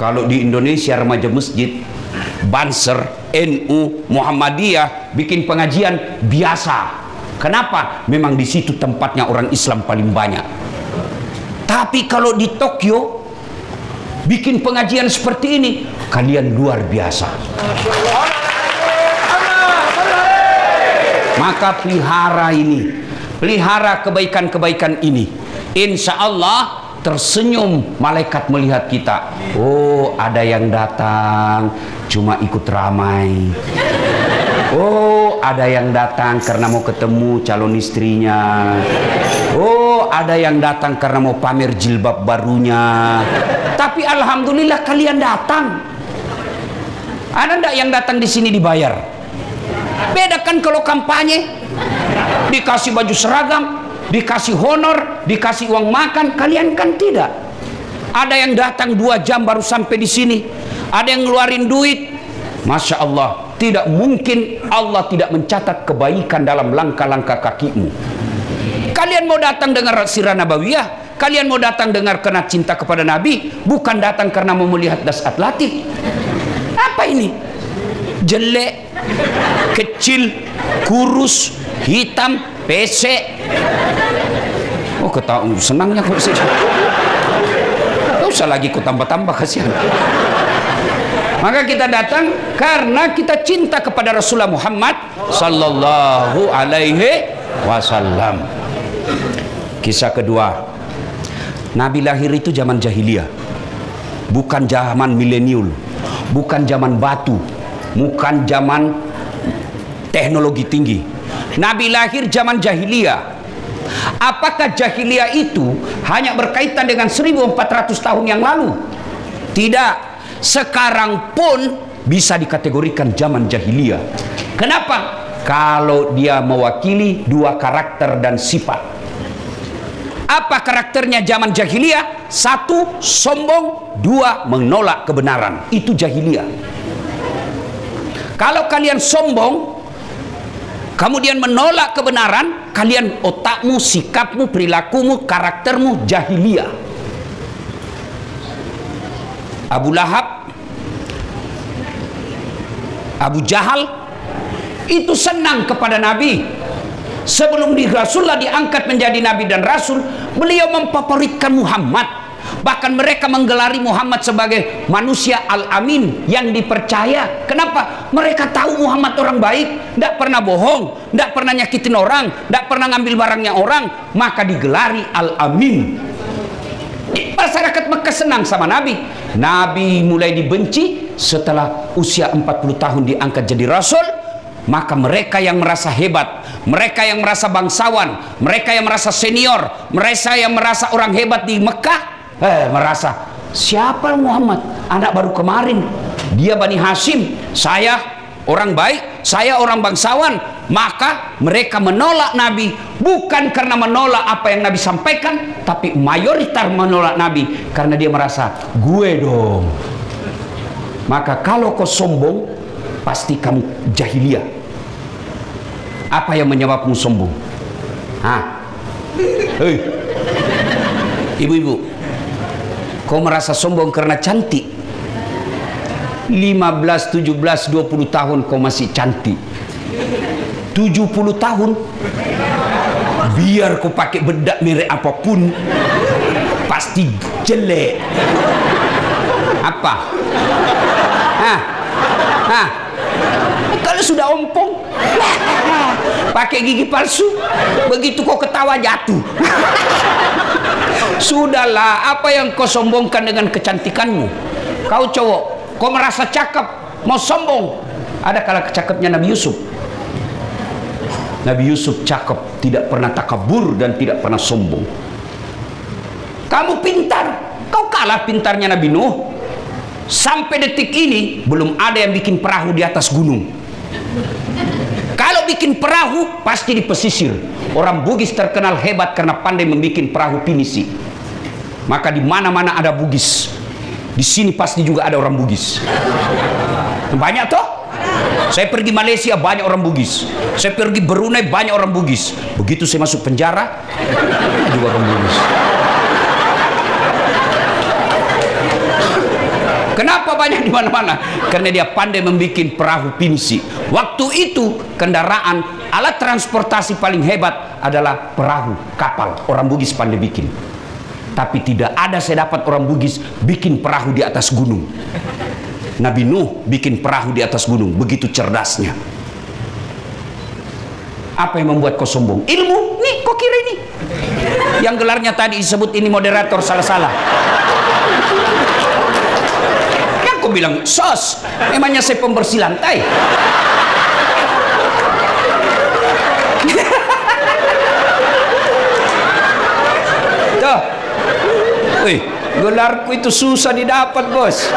Kalau di Indonesia remaja masjid, Banser, NU, Muhammadiyah bikin pengajian biasa. Kenapa? Memang di situ tempatnya orang Islam paling banyak. Tapi kalau di Tokyo bikin pengajian seperti ini, kalian luar biasa. Maka pelihara ini, pelihara kebaikan-kebaikan ini. Insya Allah tersenyum malaikat melihat kita. Oh, ada yang datang cuma ikut ramai. Oh, ada yang datang karena mau ketemu calon istrinya. Oh, ada yang datang karena mau pamer jilbab barunya. Tapi alhamdulillah kalian datang. Ada enggak yang datang di sini dibayar? Beda kan kalau kampanye, dikasih baju seragam, dikasih honor, dikasih uang makan. Kalian kan tidak. Ada yang datang 2 jam baru sampai di sini. Ada yang ngeluarin duit. Masya Allah, tidak mungkin Allah tidak mencatat kebaikan dalam langkah-langkah kakimu. Kalian mau datang dengar sirah nabawiyah, kalian mau datang dengar karena cinta kepada Nabi, bukan datang karena mau melihat dasat latih. Apa ini? Jelek, kecil, kurus, hitam, pesek. Oh, ketawa senangnya kok sih. Gak usah lagi ku tambah-tambah, kasihan. Maka kita datang karena kita cinta kepada Rasulullah Muhammad sallallahu alaihi wasallam. Kisah kedua, Nabi lahir itu zaman jahiliyah, bukan zaman milenial, bukan zaman batu, bukan zaman teknologi tinggi. Nabi lahir zaman jahiliyah. Apakah jahiliyah itu hanya berkaitan dengan 1400 tahun yang lalu? Tidak. Sekarang pun bisa dikategorikan zaman jahiliyah. Kenapa? Kalau dia mewakili 2 karakter dan sifat. Apa karakternya zaman jahiliyah? 1, sombong. 2, menolak kebenaran. Itu jahiliyah. Kalau kalian sombong, kemudian menolak kebenaran, kalian otakmu, sikapmu, perilakumu, karaktermu jahiliyah. Abu Lahab, Abu Jahal itu senang kepada Nabi. Sebelum Rasulullah diangkat menjadi Nabi dan Rasul, beliau memfavoritkan Muhammad. Bahkan mereka menggelari Muhammad sebagai manusia al-amin, yang dipercaya. Kenapa? Mereka tahu Muhammad orang baik, tidak pernah bohong, tidak pernah nyakitin orang, tidak pernah ngambil barangnya orang. Maka digelari al-amin. Masyarakat Mekah senang sama Nabi. Nabi mulai dibenci setelah usia 40 tahun diangkat jadi Rasul. Maka mereka yang merasa hebat, mereka yang merasa bangsawan, mereka yang merasa senior, mereka yang merasa orang hebat di Mekah, merasa, siapa Muhammad? Anak baru kemarin, dia Bani Hashim, saya orang baik, saya orang bangsawan. Maka mereka menolak Nabi, bukan karena menolak apa yang Nabi sampaikan, tapi mayoritas menolak Nabi karena dia merasa, gue dong. Maka kalau kau sombong, pasti kamu jahiliyah. Apa yang menyebabmu sombong? Hei, ibu-ibu, kau merasa sombong karena cantik? 15, 17, 20 tahun kau masih cantik. 70 tahun, biar kau pakai bedak merek apapun, pasti jelek. Apa? Kalau sudah ompong, pakai gigi palsu, begitu kau ketawa jatuh. Sudahlah, apa yang kau sombongkan dengan kecantikanmu? Kau cowok, kau merasa cakep, mau sombong. Ada kala cakepnya Nabi Yusuf. Nabi Yusuf cakep, tidak pernah takabur dan tidak pernah sombong. Kamu pintar, kau kalah pintarnya Nabi Nuh. Sampai detik ini belum ada yang bikin perahu di atas gunung. Kalau bikin perahu pasti di pesisir. Orang Bugis terkenal hebat karena pandai membuat perahu pinisi. Maka di mana-mana ada Bugis. Di sini pasti juga ada orang Bugis. Banyak toh? Saya pergi Malaysia banyak orang Bugis. Saya pergi Brunei banyak orang Bugis. Begitu saya masuk penjara, juga orang Bugis. Kenapa banyak di mana-mana? Karena dia pandai membuat perahu pinisi. Waktu itu kendaraan, alat transportasi paling hebat adalah perahu, kapal. Orang Bugis pandai bikin. Tapi tidak ada saya dapat orang Bugis bikin perahu di atas gunung. Nabi Nuh bikin perahu di atas gunung, begitu cerdasnya. Apa yang membuat kau sombong? Ilmu. Nih, kau kira ini? Yang gelarnya tadi disebut ini moderator salah-salah. Yang kau bilang sos, emangnya saya pembersih lantai. Tuh. Wih, gelarku itu susah didapat, bos.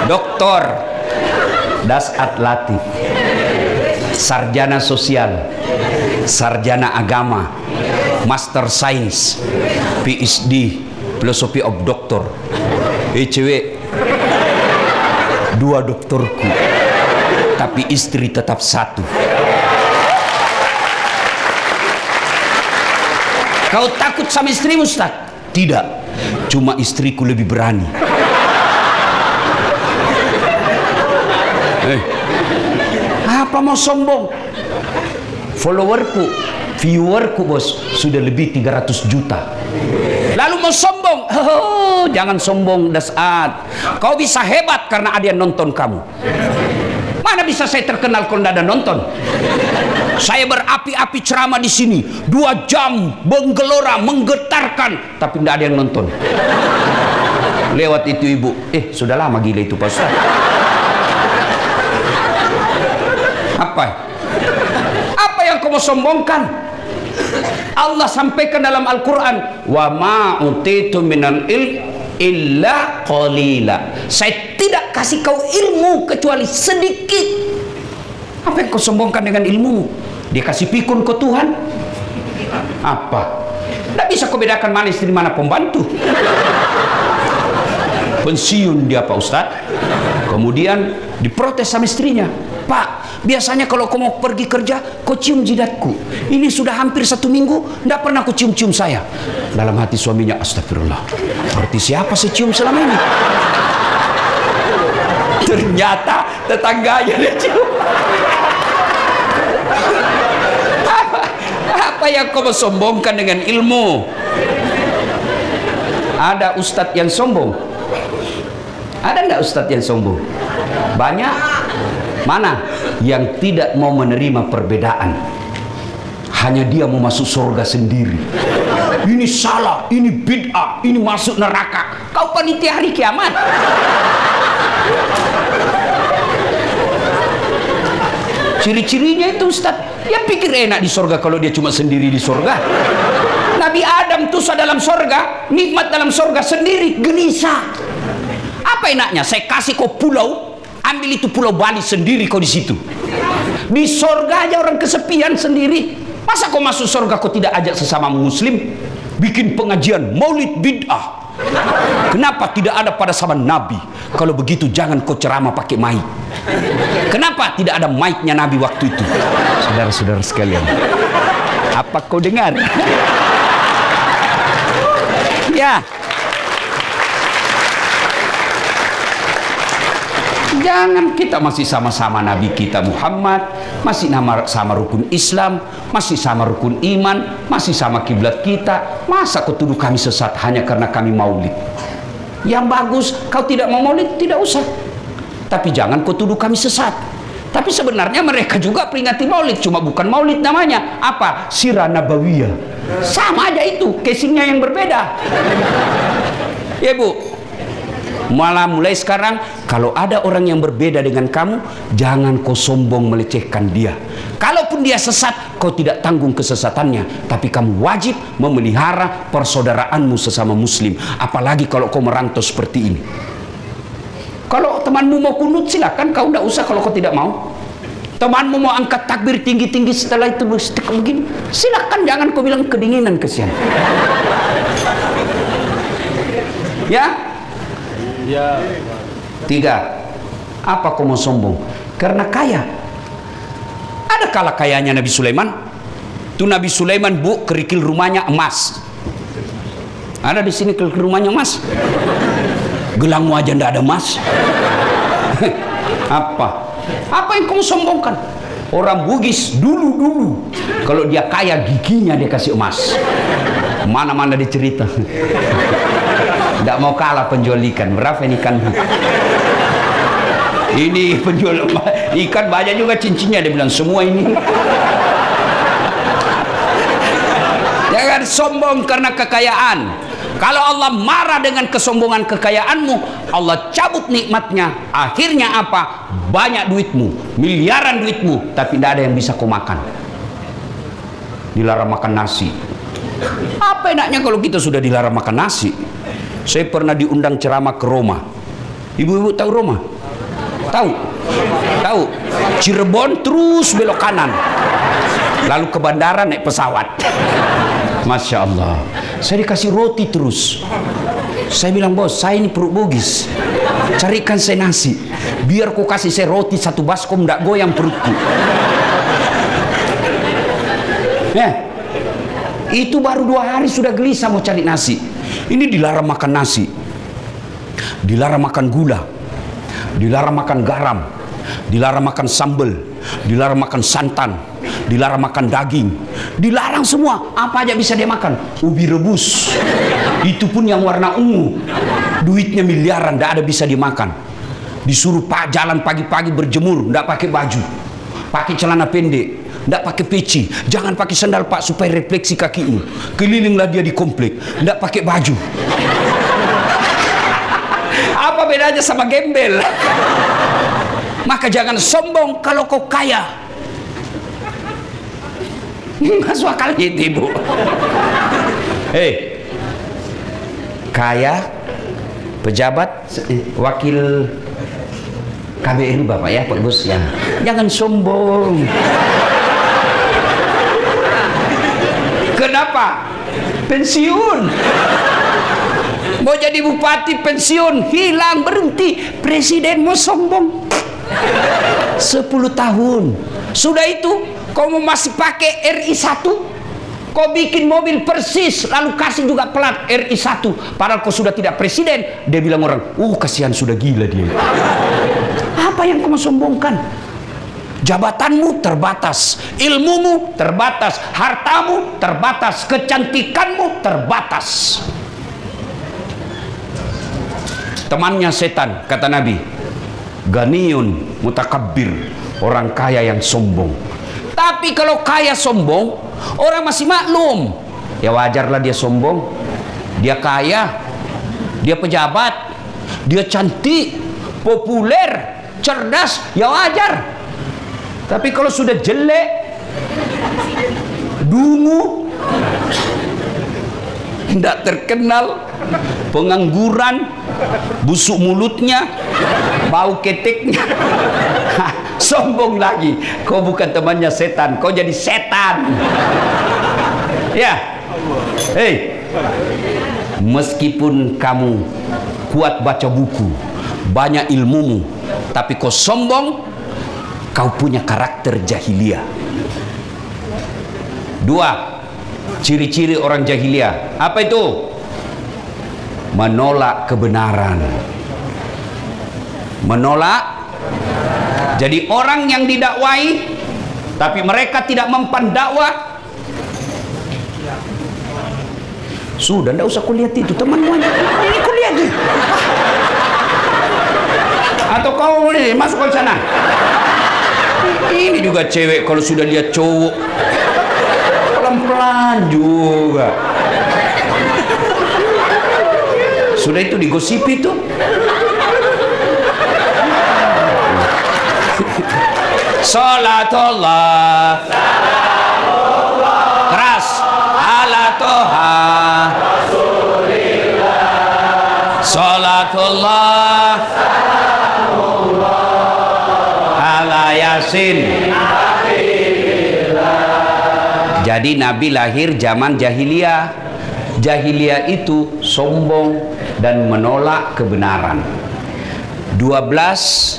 Doktor Dasat Latif, sarjana sosial, sarjana agama, master sains, PhD, philosophy of doctor. Cewek, 2 doktorku, tapi istri tetap 1. Kau takut sama istrimu, Ustaz? Tidak, cuma istriku lebih berani. Apa mau sombong? Followerku, viewerku, bos, sudah lebih 300 juta. Lalu mau sombong? Oh, jangan sombong, Dasat. Kau bisa hebat karena ada yang nonton kamu. Mana bisa saya terkenal kalau tidak ada nonton? Saya berapi-api ceramah di sini 2 jam, menggelora, menggetarkan, tapi tidak ada yang nonton. Lewat itu ibu, sudah lama gila itu, Pak Ustaz. Apa yang kau mau sombongkan? Allah sampaikan dalam Al-Quran, wa ma utitu minal illa qalila. Saya tidak kasih kau ilmu kecuali sedikit. Apa yang kau sombongkan dengan ilmu? Dia kasih pikun ke Tuhan? Apa? Tidak bisa kau bedakan mana istri mana pembantu. Pensiun dia, Pak Ustaz. Kemudian diprotes sama istrinya, Pak, biasanya kalau kau mau pergi kerja, kau cium jidatku. Ini sudah hampir 1 minggu, tidak pernah kau cium-cium saya. Dalam hati suaminya, astagfirullah, berarti siapa saya cium selama ini? Ternyata tetangganya dia cium. Apa yang kau sombongkan dengan ilmu? Ada ustadz yang sombong? Ada enggak ustadz yang sombong? Banyak. Mana? Yang tidak mau menerima perbedaan. Hanya dia mau masuk surga sendiri. Ini salah, ini bid'ah, ini masuk neraka. Kau panitia hari kiamat. Ciri-cirinya itu Ustaz, ya pikir enak di surga kalau dia cuma sendiri di surga. Nabi Adam tuh dalam surga, nikmat dalam surga sendiri, gelisah. Apa enaknya? Saya kasih kau pulau, ambil itu pulau Bali sendiri kau di situ. Di surga aja orang kesepian sendiri. Masa kau masuk surga kau tidak ajak sesama muslim? Bikin pengajian maulid bid'ah. Kenapa tidak ada pada zaman Nabi? Kalau begitu jangan kau ceramah pakai mic. Kenapa tidak ada mic-nya Nabi waktu itu? Saudara-saudara sekalian, apa kau dengar? Ya. Jangan kita masih sama-sama Nabi kita Muhammad, masih sama rukun Islam, masih sama rukun iman, masih sama kiblat kita. Masa kau tuduh kami sesat hanya karena kami maulid? Yang bagus, kau tidak mau maulid, tidak usah. Tapi jangan kau tuduh kami sesat. Tapi sebenarnya mereka juga peringati maulid, cuma bukan maulid namanya. Apa? Sirah Nabawiyah. Sama aja itu, casingnya yang berbeda. Ya Bu, malah mulai sekarang kalau ada orang yang berbeda dengan kamu, jangan kau sombong melecehkan dia. Kalaupun dia sesat, kau tidak tanggung kesesatannya, tapi kamu wajib memelihara persaudaraanmu sesama muslim. Apalagi kalau kau merantau seperti ini. Kalau temanmu mau kunut silakan, kau tidak usah kalau kau tidak mau. Temanmu mau angkat takbir tinggi-tinggi setelah itu begini, silakan, jangan kau bilang kedinginan, kesian. Ya? Ya. 3. Apa kau mau sombong? Karena kaya. Ada kala kayanya Nabi Sulaiman. Itu Nabi Sulaiman, Bu, kerikil rumahnya emas. Ada di sini kerikil rumahnya emas. Gelangmu aja ndak ada emas. Apa yang kamu sombongkan? Orang Bugis dulu kalau dia kaya giginya dia kasih emas. Mana-mana dia cerita. Nggak mau kalah penjual ikan. Berapa ini ikan? Ini penjual ikan banyak juga cincinnya, dia bilang semua ini. Jangan sombong karena kekayaan. Kalau Allah marah dengan kesombongan kekayaanmu, Allah cabut nikmatnya. Akhirnya apa? Banyak duitmu, miliaran duitmu, tapi tidak ada yang bisa kau makan. Dilarang makan nasi. Apa enaknya kalau kita sudah dilarang makan nasi? Saya pernah diundang ceramah ke Roma. Ibu-ibu tahu Roma? Tahu? Cirebon terus belok kanan. Lalu ke bandara naik pesawat. Masya Allah. Saya dikasih roti terus. Saya bilang, bos, saya ini perut Bugis, carikan saya nasi. Biar kau kasih saya roti satu baskom, ndak goyang perutku. Itu baru 2 hari sudah gelisah mau cari nasi. Ini dilarang makan nasi, dilarang makan gula, dilarang makan garam, dilarang makan sambal, dilarang makan santan, dilarang makan daging, dilarang semua. Apa aja bisa dia makan. Ubi rebus, itu pun yang warna ungu, duitnya miliaran, tidak ada bisa dimakan. Disuruh jalan pagi-pagi berjemur, tidak pakai baju, pakai celana pendek, tidak pakai peci, jangan pakai sandal pak supaya refleksi kakimu. Kelilinglah dia di komplek, tidak pakai baju. Apa bedanya sama gembel? Maka jangan sombong kalau kau kaya. Masuk akal itu, ibu. Kaya, pejabat, wakil KBRI bapak ya, Pak Bos ya. Jangan sombong. Kenapa? Pensiun. Mau jadi bupati pensiun, hilang, berhenti. Presiden mau sombong. 10 tahun. Sudah itu, kau mau masih pakai RI1? Kau bikin mobil persis, lalu kasih juga plat RI1. Padahal kau sudah tidak presiden. Dia bilang orang, kasihan sudah gila dia. Apa yang kau mau sombongkan? Jabatanmu terbatas, ilmumu terbatas, hartamu terbatas, kecantikanmu terbatas. Temannya setan, kata Nabi, ganiyun mutakabbir, orang kaya yang sombong. Tapi kalau kaya sombong, orang masih maklum. Ya wajarlah dia sombong. Dia kaya, dia pejabat, dia cantik, populer, cerdas, ya wajar. Tapi kalau sudah jelek, dungu, tidak terkenal, pengangguran, busuk mulutnya, bau keteknya, sombong lagi. Kau bukan temannya setan, kau jadi setan. Ya, meskipun kamu kuat baca buku, banyak ilmumu, tapi kau sombong, kau punya karakter jahiliyah. 2 ciri-ciri orang jahiliyah. Apa itu? Menolak kebenaran. Menolak. Jadi orang yang didakwai tapi mereka tidak mempan dakwah, sudah tidak usah kulihat itu temanmu aja. Ini kulihat dia. Atau kau boleh masuk ke sana. Ini juga cewek kalau sudah lihat cowok pelan-pelan juga. Sudah itu digosipi tuh. Salatullah, keras, ala toha, salatullah, ala yasin. Jadi Nabi lahir zaman jahiliyah. Jahiliyah itu sombong dan menolak kebenaran. 12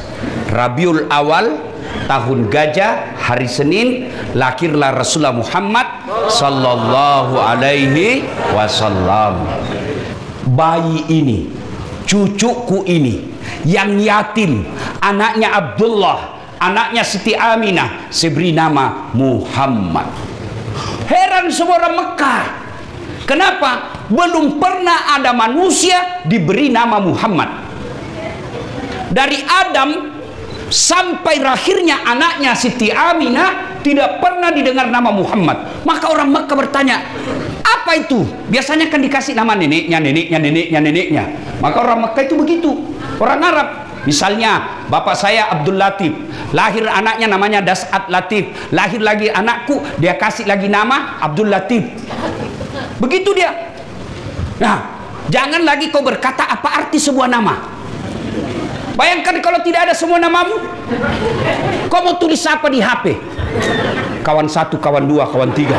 Rabiul Awal, tahun gajah, hari Senin, lahirlah Rasulullah Muhammad sallallahu alaihi wasallam. Bayi ini cucuku ini yang yatim, anaknya Abdullah, anaknya Siti Aminah, saya beri nama Muhammad. Heran semua orang Mekah. Kenapa? Belum pernah ada manusia diberi nama Muhammad. Dari Adam sampai lahirnya anaknya Siti Aminah tidak pernah didengar nama Muhammad. Maka orang Mekah bertanya, apa itu? Biasanya kan dikasih nama neneknya, neneknya, neneknya, neneknya. Maka orang Mekah itu begitu. Orang Arab, misalnya bapak saya Abdul Latif, lahir anaknya namanya Das'at Latif, lahir lagi anakku, dia kasih lagi nama Abdul Latif. Begitu dia. Nah, jangan lagi kau berkata apa arti sebuah nama. Bayangkan kalau tidak ada semua namamu, kau mau tulis apa di HP? Kawan 1, kawan 2, kawan 3,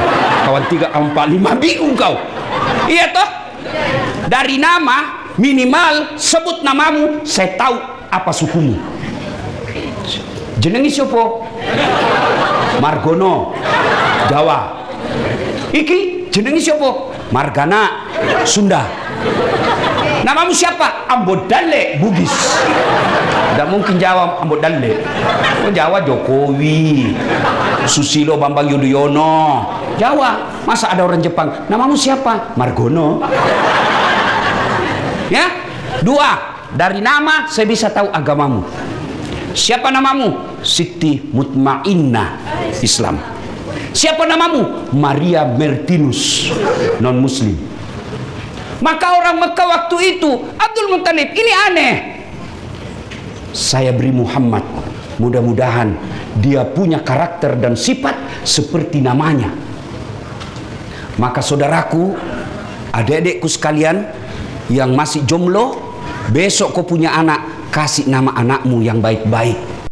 kawan 3, kawan 4, 5, bingung kau. Iya toh? Dari nama minimal sebut namamu, saya tahu apa sukumu. Jenengi siapa? Margono, Jawa. Iki jenengi siapa? Margana, Sunda. Namamu siapa? Ambodale, Bugis. Tidak mungkin Jawa Ambodale. Jawa Jokowi, Susilo Bambang Yudhoyono. Jawa. Masa ada orang Jepang? Namamu siapa? Margono. Ya. 2, dari nama saya bisa tahu agamamu. Siapa namamu? Siti Mutmainnah, Islam. Siapa namamu? Maria Mertinus, non muslim. Maka orang Mekah waktu itu, Abdul Muttalib, ini aneh. Saya beri Muhammad, mudah-mudahan dia punya karakter dan sifat seperti namanya. Maka saudaraku, adik-adikku sekalian yang masih jomblo, besok kau punya anak, kasih nama anakmu yang baik-baik.